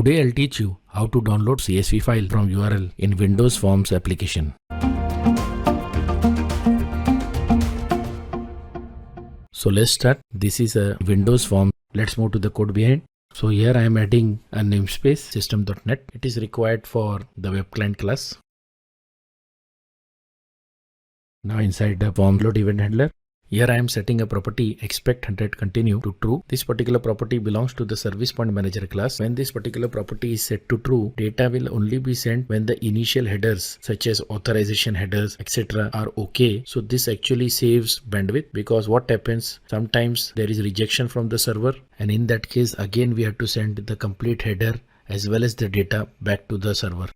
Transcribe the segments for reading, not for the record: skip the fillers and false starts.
Today I'll teach you how to download CSV file from URL in Windows Forms application. So let's start. This is a Windows form. Let's move to the code behind. So here I am adding a namespace system.net. It is required for the web client class. Now inside the form load event handler, here I am setting a property expect 100 continue to true. This particular property belongs to the service point manager class. When this particular property is set to true, data will only be sent when the initial headers such as authorization headers etc. are okay. So this actually saves bandwidth, because what happens, sometimes there is rejection from the server, and in that case again we have to send the complete header as well as the data back to the server.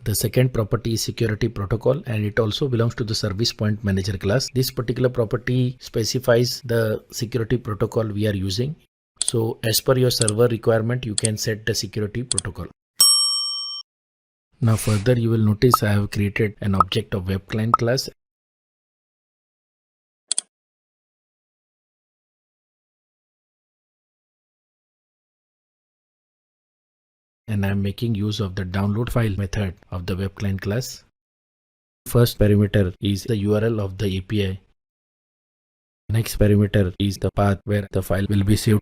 The second property is security protocol, and it also belongs to the service point manager class. This particular property specifies the security protocol we are using. So as per your server requirement, you can set the security protocol. Now further you will notice I have created an object of web client class. And I am making use of the download file method of the web client class. First parameter is the URL of the API. Next parameter is the path where the file will be saved.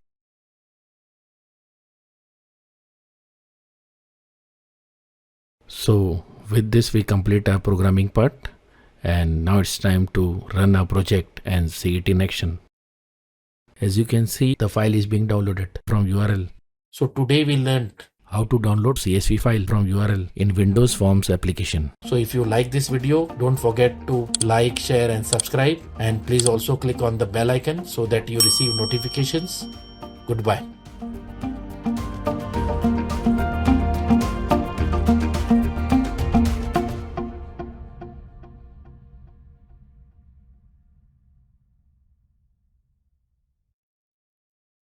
So with this we complete our programming part, and now it's time to run our project and see it in action. As you can see, the file is being downloaded from URL. So today we learned how to download CSV file from URL in Windows Forms application. So if you like this video, don't forget to like, share and subscribe, and please also click on the bell icon so that you receive notifications. Goodbye.